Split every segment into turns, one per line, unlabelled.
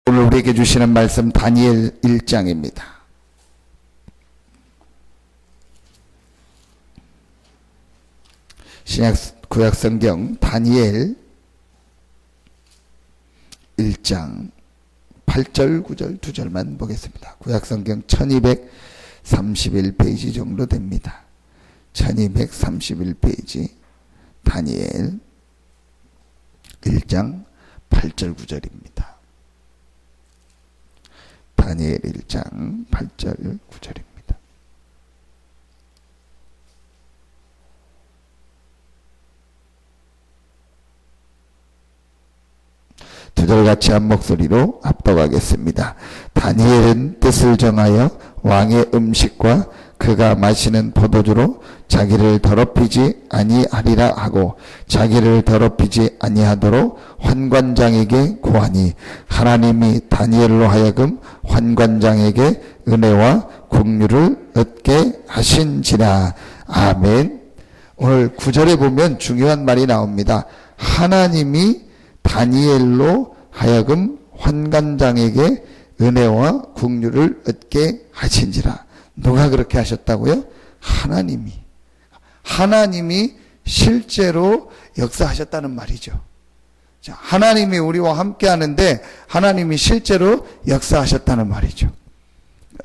오늘 우리에게 주시는 말씀 다니엘 1장입니다. 구약 성경 다니엘 1장 8절 9절 2절만 보겠습니다. 구약 성경 1231페이지 정도 됩니다. 1231페이지 다니엘 1장 8절 9절입니다. 다니엘 1장 8절 9절입니다. 두 절 같이 한 목소리로 합독하겠습니다. 다니엘은 뜻을 정하여 왕의 음식과 그가 마시는 포도주로 자기를 더럽히지 아니하리라 하고 자기를 더럽히지 아니하도록 환관장에게 고하니 하나님이 다니엘로 하여금 환관장에게 은혜와 긍휼을 얻게 하신지라. 아멘. 오늘 9절에 보면 중요한 말이 나옵니다. 하나님이 다니엘로 하여금 환관장에게 은혜와 긍휼을 얻게 하신지라. 누가 그렇게 하셨다고요? 하나님이 실제로 역사하셨다는 말이죠. 자, 하나님이 우리와 함께 하는데 하나님이 실제로 역사하셨다는 말이죠.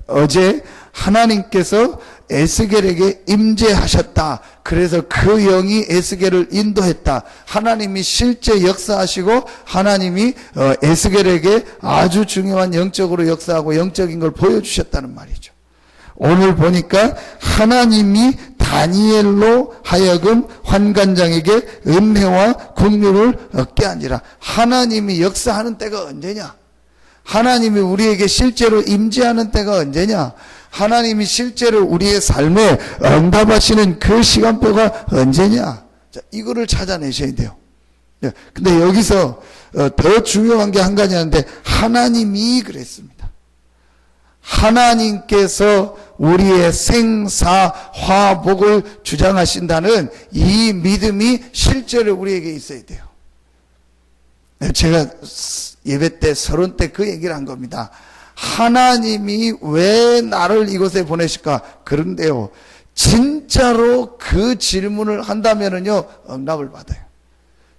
어제 하나님께서 에스겔에게 임재하셨다. 그래서 그 영이 에스겔을 인도했다. 하나님이 실제 역사하시고 하나님이 에스겔에게 아주 중요한 영적으로 역사하고 영적인 걸 보여주셨다는 말이죠. 오늘 보니까 하나님이 다니엘로 하여금 환관장에게 은혜와 긍휼을 얻게 하니라. 하나님이 역사하는 때가 언제냐? 하나님이 우리에게 실제로 임재하는 때가 언제냐? 하나님이 실제로 우리의 삶에 응답하시는 그 시간표가 언제냐? 자, 이거를 찾아내셔야 돼요. 근데 여기서 더 중요한 게 한 가지 하는데 하나님이 그랬습니다. 하나님께서 우리의 생사화복을 주장하신다는 이 믿음이 실제로 우리에게 있어야 돼요. 제가 예배 때 서론 때 그 얘기를 한 겁니다. 하나님이 왜 나를 이곳에 보내실까? 그런데요, 진짜로 그 질문을 한다면은요, 응답을 받아요.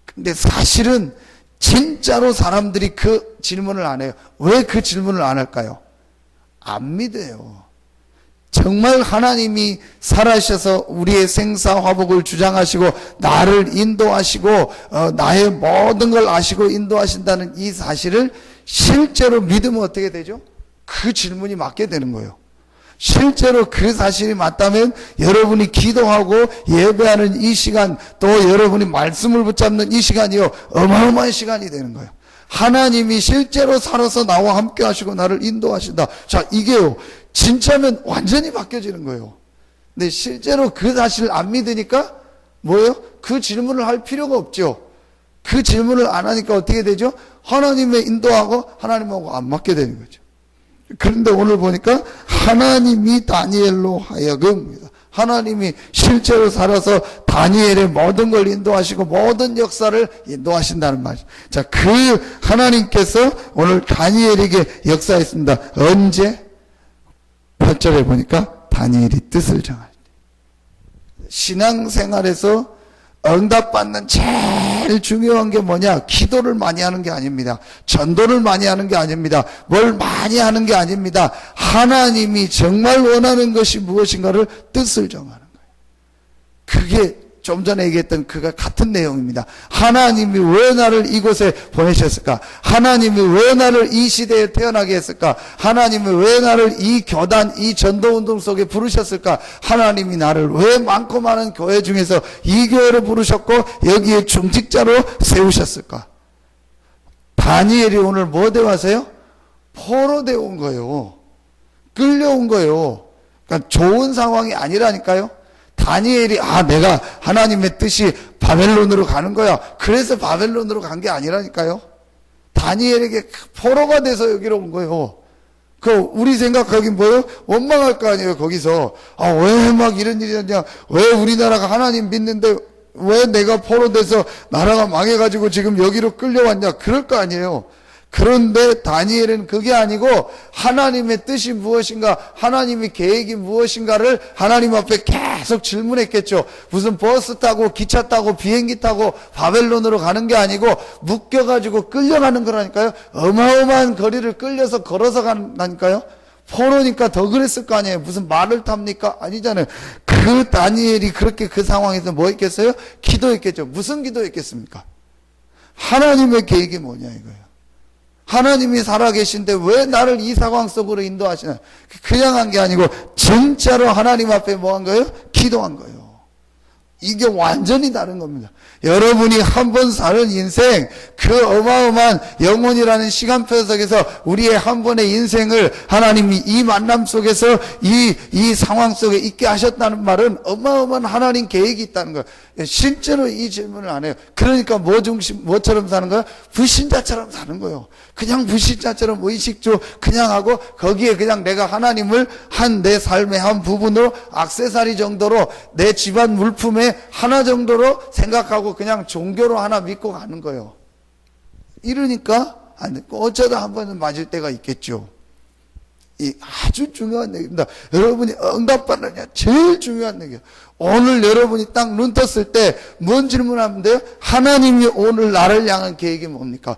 근데 사실은 진짜로 사람들이 그 질문을 안 해요. 왜 그 질문을 안 할까요? 안 믿어요. 정말 하나님이 살아계셔서 우리의 생사화복을 주장하시고 나를 인도하시고 나의 모든 걸 아시고 인도하신다는 이 사실을 실제로 믿으면 어떻게 되죠? 그 질문이 맞게 되는 거예요. 실제로 그 사실이 맞다면 여러분이 기도하고 예배하는 이 시간, 또 여러분이 말씀을 붙잡는 이 시간이요, 어마어마한 시간이 되는 거예요. 하나님이 실제로 살아서 나와 함께 하시고 나를 인도하신다. 자, 이게요, 진짜면 완전히 바뀌어지는 거예요. 근데 실제로 그 사실을 안 믿으니까 뭐예요? 그 질문을 할 필요가 없죠. 그 질문을 안 하니까 어떻게 되죠? 하나님의 인도하고 하나님하고 안 맞게 되는 거죠. 그런데 오늘 보니까 하나님이 다니엘로 하여금, 하나님이 실제로 살아서 다니엘의 모든 걸 인도하시고 모든 역사를 인도하신다는 말이죠. 자, 그 하나님께서 오늘 다니엘에게 역사했습니다. 언제? 8절에 보니까 다니엘이 뜻을 정할 때. 신앙생활에서 응답받는 제일 중요한 게 뭐냐? 기도를 많이 하는 게 아닙니다. 전도를 많이 하는 게 아닙니다. 뭘 많이 하는 게 아닙니다. 하나님이 정말 원하는 것이 무엇인가를 뜻을 정하는 거예요. 그게 좀 전에 얘기했던 그가 같은 내용입니다. 하나님이 왜 나를 이곳에 보내셨을까? 하나님이 왜 나를 이 시대에 태어나게 했을까? 하나님이 왜 나를 이 교단, 이 전도운동 속에 부르셨을까? 하나님이 나를 왜 많고 많은 교회 중에서 이 교회로 부르셨고 여기에 중직자로 세우셨을까? 다니엘이 오늘 뭐 되어왔어요? 포로되어 온 거예요. 끌려온 거예요. 그러니까 좋은 상황이 아니라니까요. 다니엘이 내가 하나님의 뜻이 바벨론으로 가는 거야. 그래서 바벨론으로 간 게 아니라니까요. 다니엘에게 포로가 돼서 여기로 온 거예요. 우리 생각하기 뭐예요? 원망할 거 아니에요. 거기서 왜 막 이런 일이 있냐? 왜 우리나라가 하나님 믿는데 왜 내가 포로 돼서 나라가 망해가지고 지금 여기로 끌려왔냐? 그럴 거 아니에요. 그런데 다니엘은 그게 아니고 하나님의 뜻이 무엇인가, 하나님의 계획이 무엇인가를 하나님 앞에 계속 질문했겠죠. 무슨 버스 타고 기차 타고 비행기 타고 바벨론으로 가는 게 아니고 묶여가지고 끌려가는 거라니까요. 어마어마한 거리를 끌려서 걸어서 간다니까요. 포로니까 더 그랬을 거 아니에요. 무슨 말을 탑니까? 아니잖아요. 그 다니엘이 그렇게 그 상황에서 뭐 했겠어요? 기도했겠죠. 무슨 기도했겠습니까? 하나님의 계획이 뭐냐 이거예요. 하나님이 살아계신데 왜 나를 이 상황 속으로 인도하시나? 그냥 한 게 아니고 진짜로 하나님 앞에 뭐 한 거예요? 기도한 거예요. 이게 완전히 다른 겁니다. 여러분이 한 번 사는 인생, 그 어마어마한 영혼이라는 시간표 속에서 우리의 한 번의 인생을 하나님이 이 만남 속에서 이 상황 속에 있게 하셨다는 말은 어마어마한 하나님 계획이 있다는 거예요. 실제로 이 질문을 안 해요. 그러니까 뭐처럼 사는 거야? 불신자처럼 사는 거예요. 그냥 불신자처럼 의식주 그냥 하고 거기에 그냥 내가 하나님을 내 삶의 한 부분으로 액세서리 정도로 내 집안 물품의 하나 정도로 생각하고 그냥 종교로 하나 믿고 가는 거예요. 이러니까 안 돼. 어쩌다 한 번은 맞을 때가 있겠죠. 이 아주 중요한 얘기입니다. 여러분이 응답받느냐 제일 중요한 얘기예요. 오늘 여러분이 딱 눈 떴을 때 뭔 질문하면 돼요? 하나님이 오늘 나를 향한 계획이 뭡니까?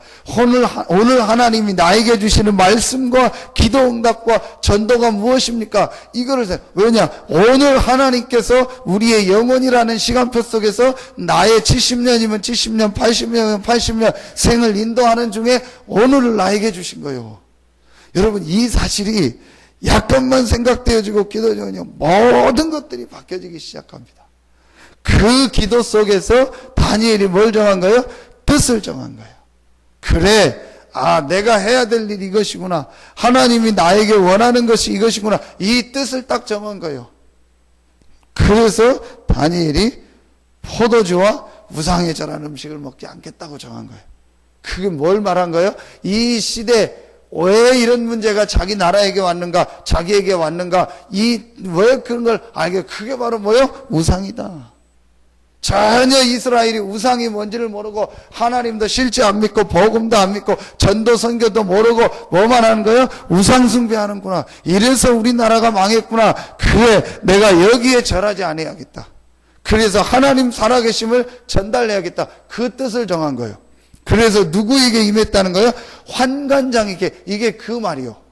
오늘 하나님이 나에게 주시는 말씀과 기도 응답과 전도가 무엇입니까? 이거를 왜냐? 오늘 하나님께서 우리의 영혼이라는 시간표 속에서 나의 70년이면 70년, 80년이면 80년 생을 인도하는 중에 오늘을 나에게 주신 거예요. 여러분 이 사실이 약간만 생각되어지고 기도하면 모든 것들이 바뀌어지기 시작합니다. 그 기도 속에서 다니엘이 뭘 정한 거예요? 뜻을 정한 거예요. 그래, 내가 해야 될 일이 이것이구나. 하나님이 나에게 원하는 것이 이것이구나. 이 뜻을 딱 정한 거예요. 그래서 다니엘이 포도주와 우상에 절한 음식을 먹지 않겠다고 정한 거예요. 그게 뭘 말한 거예요? 이 시대 왜 이런 문제가 자기 나라에게 왔는가, 자기에게 왔는가, 왜 그런 걸 알게, 그게 바로 뭐예요? 우상이다. 전혀 이스라엘이 우상이 뭔지를 모르고, 하나님도 실제 안 믿고, 복음도 안 믿고, 전도 선교도 모르고, 뭐만 하는 거예요? 우상 숭배하는구나. 이래서 우리나라가 망했구나. 그래, 내가 여기에 절하지 않아야겠다. 그래서 하나님 살아계심을 전달해야겠다. 그 뜻을 정한 거예요. 그래서 누구에게 임했다는 거예요? 환관장에게. 이게 그 말이요.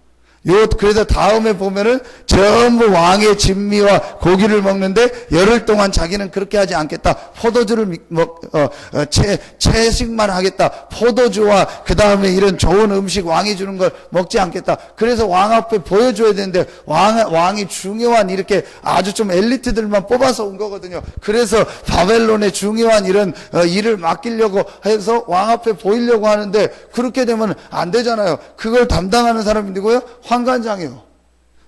그래서 다음에 보면은 전부 왕의 진미와 고기를 먹는데 열흘 동안 자기는 그렇게 하지 않겠다. 포도주를 채식만 하겠다. 포도주와 그 다음에 이런 좋은 음식 왕이 주는 걸 먹지 않겠다. 그래서 왕 앞에 보여줘야 되는데 왕이 중요한 이렇게 아주 좀 엘리트들만 뽑아서 온 거거든요. 그래서 바벨론의 중요한 이런 일을 맡기려고 해서 왕 앞에 보이려고 하는데 그렇게 되면 안 되잖아요. 그걸 담당하는 사람이 누구예요? 환관장이요.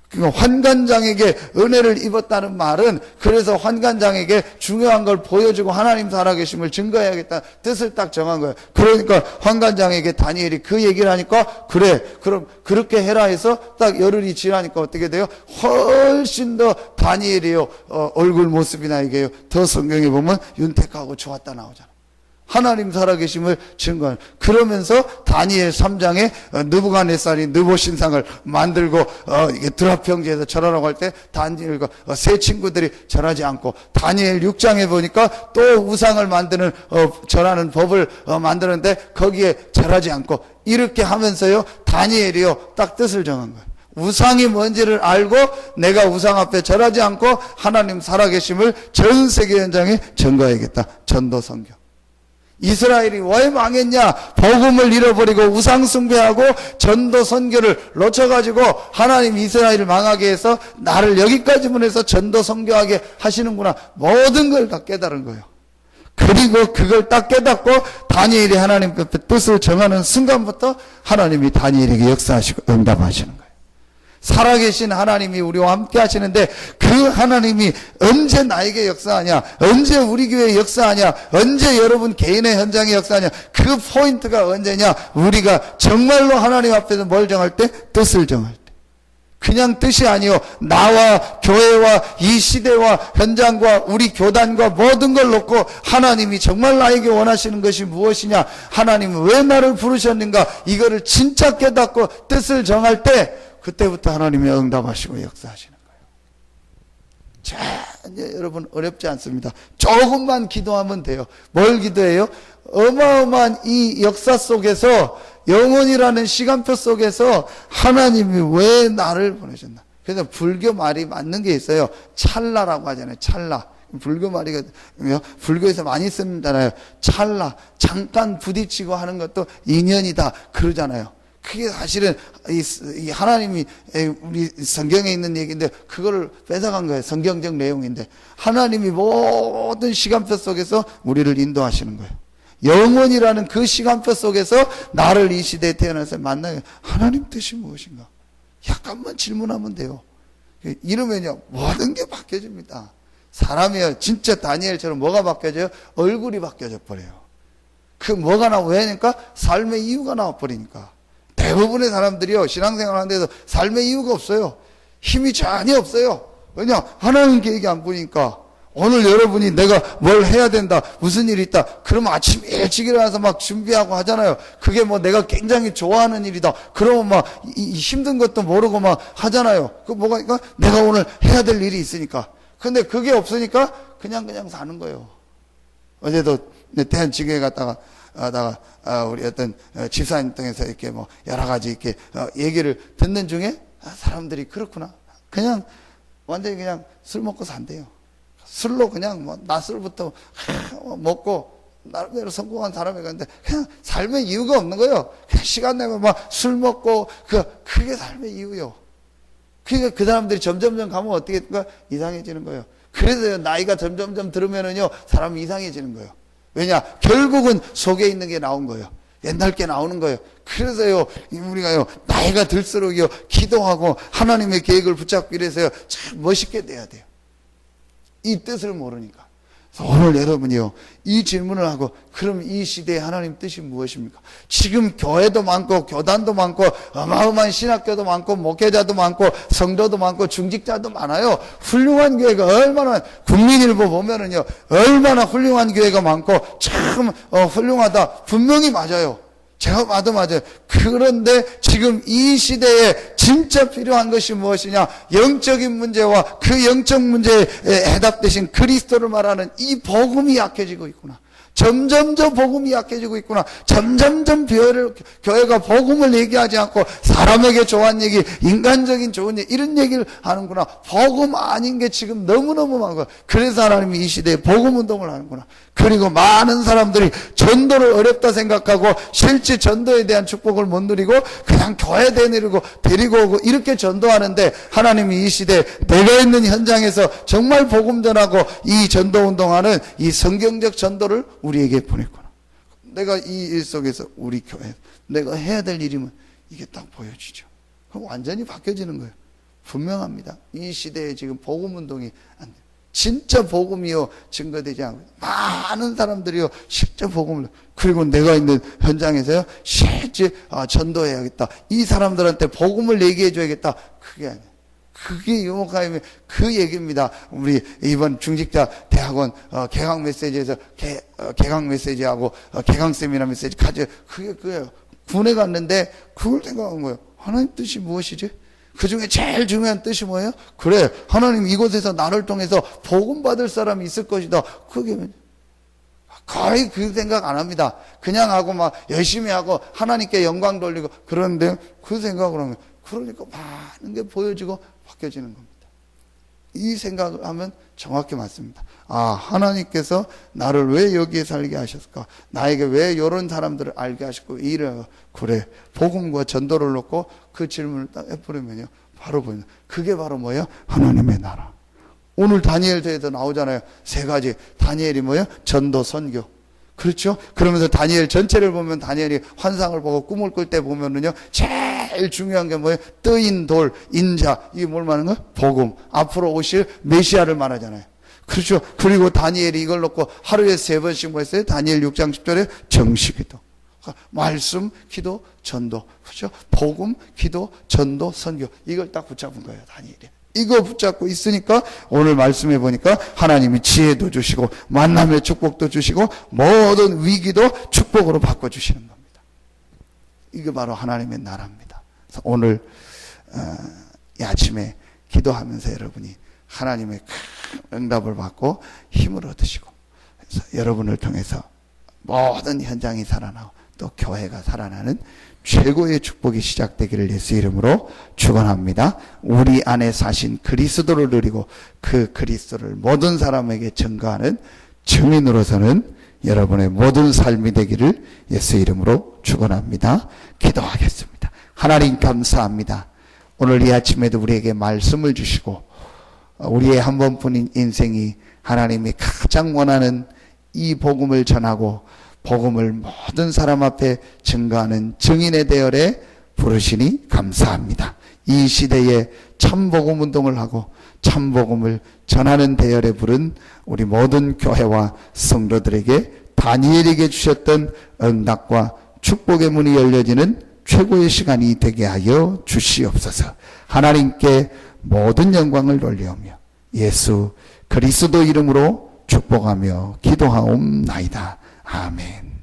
그러니까 환관장에게 은혜를 입었다는 말은 그래서 환관장에게 중요한 걸 보여주고 하나님 살아계심을 증거해야겠다 뜻을 딱 정한 거예요. 그러니까 환관장에게 다니엘이 그 얘기를 하니까 그래 그럼 그렇게 해라 해서 딱 열흘이 지나니까 어떻게 돼요? 훨씬 더 다니엘이요 얼굴 모습이나 이게요 더 성경에 보면 윤택하고 좋았다 나오잖아. 하나님 살아계심을 증거하는. 그러면서 다니엘 3장에 느부갓네살이 느보신상을 만들고 이게 드랍 평지에서 절하라고 할 때 다니엘과 세 친구들이 절하지 않고, 다니엘 6장에 보니까 또 우상을 만드는 절하는 법을 만드는데 거기에 절하지 않고, 이렇게 하면서요 다니엘이요 딱 뜻을 정한 거예요. 우상이 뭔지를 알고 내가 우상 앞에 절하지 않고 하나님 살아계심을 전 세계 현장에 증거해야겠다. 전도 선교. 이스라엘이 왜 망했냐? 복음을 잃어버리고 우상 숭배하고 전도 선교를 놓쳐가지고 하나님 이스라엘을 망하게 해서 나를 여기까지만 해서 전도 선교하게 하시는구나. 모든 걸 다 깨달은 거예요. 그리고 그걸 딱 깨닫고 다니엘이 하나님 앞에 뜻을 정하는 순간부터 하나님이 다니엘에게 역사하시고 응답하시는 거예요. 살아계신 하나님이 우리와 함께 하시는데 그 하나님이 언제 나에게 역사하냐, 언제 우리 교회에 역사하냐, 언제 여러분 개인의 현장에 역사하냐, 그 포인트가 언제냐? 우리가 정말로 하나님 앞에서 뭘 정할 때? 뜻을 정할 때. 그냥 뜻이 아니요. 나와 교회와 이 시대와 현장과 우리 교단과 모든 걸 놓고 하나님이 정말 나에게 원하시는 것이 무엇이냐, 하나님은 왜 나를 부르셨는가, 이거를 진짜 깨닫고 뜻을 정할 때 그때부터 하나님이 응답하시고 역사하시는 거예요. 자, 이제 여러분 어렵지 않습니다. 조금만 기도하면 돼요. 뭘 기도해요? 어마어마한 이 역사 속에서, 영혼이라는 시간표 속에서 하나님이 왜 나를 보내셨나. 그래서 불교 말이 맞는 게 있어요. 찰나라고 하잖아요. 찰나. 불교 말이, 불교에서 많이 쓰잖아요. 찰나. 잠깐 부딪히고 하는 것도 인연이다 그러잖아요. 그게 사실은 이 하나님이 우리 성경에 있는 얘기인데 그거를 뺏어간 거예요. 성경적 내용인데 하나님이 모든 시간표 속에서 우리를 인도하시는 거예요. 영혼이라는 그 시간표 속에서 나를 이 시대에 태어나서 만나요. 하나님 뜻이 무엇인가? 약간만 질문하면 돼요. 이러면요 모든 게 바뀌어집니다. 사람이요 진짜 다니엘처럼 뭐가 바뀌어져요? 얼굴이 바뀌어져 버려요. 그 뭐가 나와? 왜니까 삶의 이유가 나와 버리니까. 대부분의 사람들이요 신앙생활 하는 데서 삶의 이유가 없어요. 힘이 전혀 없어요. 왜냐? 하나님 계획이 안 보이니까. 오늘 여러분이 내가 뭘 해야 된다, 무슨 일이 있다, 그러면 아침 일찍 일어나서 막 준비하고 하잖아요. 그게 뭐 내가 굉장히 좋아하는 일이다, 그러면 막 힘든 것도 모르고 막 하잖아요. 그 뭐가, 그러니까 내가 오늘 해야 될 일이 있으니까. 근데 그게 없으니까 그냥 사는 거예요. 어제도 대한지교회 갔다가 우리 어떤 집사님 통해서 이렇게 뭐 여러 가지 이렇게 얘기를 듣는 중에 사람들이 그렇구나. 그냥 완전히 그냥 술 먹고 산대요. 술로 그냥 뭐 낮술부터 먹고 나름대로 성공한 사람이 있는데 그냥 삶의 이유가 없는 거예요. 그냥 시간 내면 막 술 먹고 그게 삶의 이유요. 그러니까 그 사람들이 점점점 가면 어떻게 될까? 이상해지는 거예요. 그래서 나이가 점점점 들으면은요 사람이 이상해지는 거예요. 왜냐? 결국은 속에 있는 게 나온 거예요. 옛날 게 나오는 거예요. 그래서요 우리가요 나이가 들수록요 기도하고 하나님의 계획을 붙잡기 위해서요 참 멋있게 돼야 돼요. 이 뜻을 모르니까. 오늘 여러분이요 이 질문을 하고, 그럼 이 시대에 하나님 뜻이 무엇입니까? 지금 교회도 많고 교단도 많고 어마어마한 신학교도 많고 목회자도 많고 성도도 많고 중직자도 많아요. 훌륭한 교회가 얼마나, 국민일보 보면은요 얼마나 훌륭한 교회가 많고 참 훌륭하다 분명히 맞아요. 제가 봐도 맞아요. 그런데 지금 이 시대에 진짜 필요한 것이 무엇이냐? 영적인 문제와 그 영적 문제에 해답되신 그리스도를 말하는 이 복음이 약해지고 있구나. 점점점 복음이 약해지고 있구나. 점점점 교회가 복음을 얘기하지 않고 사람에게 좋은 얘기, 인간적인 좋은 얘기, 이런 얘기를 하는구나. 복음 아닌 게 지금 너무너무 많은 거야. 그래서 하나님이 이 시대에 복음 운동을 하는구나. 그리고 많은 사람들이 전도를 어렵다 생각하고 실제 전도에 대한 축복을 못 누리고 그냥 교회 데리고 오고 이렇게 전도하는데, 하나님이 이 시대에 내가 있는 현장에서 정말 복음 전하고 이 전도 운동하는 이 성경적 전도를 우리에게 보냈구나. 내가 이 일 속에서 우리 교회 내가 해야 될 일이면 이게 딱 보여지죠. 그럼 완전히 바뀌어지는 거예요. 분명합니다. 이 시대에 지금 복음 운동이 안 돼요. 진짜 복음이요 증거되지 않고 많은 사람들이요 실제 복음을, 그리고 내가 있는 현장에서요 실제 전도해야겠다, 이 사람들한테 복음을 얘기해 줘야겠다, 그게 아니에요. 그게 유목하임의 그 얘기입니다. 우리 이번 중직자 대학원 개강 메시지에서 개강 메시지하고 개강 세미나 메시지 가져, 그게 그거예요. 군에 갔는데 그걸 생각한 거예요. 하나님 뜻이 무엇이지? 그 중에 제일 중요한 뜻이 뭐예요? 그래, 하나님 이곳에서 나를 통해서 복음 받을 사람이 있을 것이다. 그게 거의 그 생각 안 합니다. 그냥 하고 막 열심히 하고 하나님께 영광 돌리고 그런데 그 생각을 하면, 그러니까 많은 게 보여지고 바뀌어지는 겁니다. 이 생각을 하면 정확히 맞습니다. 하나님께서 나를 왜 여기에 살게 하셨을까? 나에게 왜 이런 사람들을 알게 하셨고, 일을, 그래, 복음과 전도를 놓고 그 질문을 딱 해버리면요 바로 보입니다. 그게 바로 뭐예요? 하나님의 나라. 오늘 다니엘서에도 나오잖아요. 세 가지. 다니엘이 뭐예요? 전도, 선교. 그렇죠? 그러면서 다니엘 전체를 보면 다니엘이 환상을 보고 꿈을 꿀 때 보면은요 제일 중요한 게 뭐예요? 뜨인 돌, 인자. 이게 뭘 말하는 거예요? 복음. 앞으로 오실 메시아를 말하잖아요. 그렇죠? 그리고 다니엘이 이걸 놓고 하루에 3번씩 뭐 했어요? 다니엘 6장 10절에 정식기도. 말씀, 기도, 전도. 그렇죠? 복음, 기도, 전도, 선교. 이걸 딱 붙잡은 거예요, 다니엘이. 이거 붙잡고 있으니까 오늘 말씀해 보니까 하나님이 지혜도 주시고 만남의 축복도 주시고 모든 위기도 축복으로 바꿔주시는 겁니다. 이게 바로 하나님의 나라입니다. 그래서 오늘 이 아침에 기도하면서 여러분이 하나님의 큰 응답을 받고 힘을 얻으시고, 그래서 여러분을 통해서 모든 현장이 살아나고 또 교회가 살아나는 최고의 축복이 시작되기를 예수 이름으로 축원합니다. 우리 안에 사신 그리스도를 누리고 그 그리스도를 모든 사람에게 증거하는 증인으로서는 여러분의 모든 삶이 되기를 예수 이름으로 축원합니다. 기도하겠습니다. 하나님 감사합니다. 오늘 이 아침에도 우리에게 말씀을 주시고 우리의 한 번뿐인 인생이 하나님이 가장 원하는 이 복음을 전하고 복음을 모든 사람 앞에 증거하는 증인의 대열에 부르시니 감사합니다. 이 시대에 참복음 운동을 하고 참복음을 전하는 대열에 부른 우리 모든 교회와 성도들에게 다니엘에게 주셨던 응답과 축복의 문이 열려지는 최고의 시간이 되게 하여 주시옵소서. 하나님께 모든 영광을 돌리오며 예수 그리스도 이름으로 축복하며 기도하옵나이다. 아멘.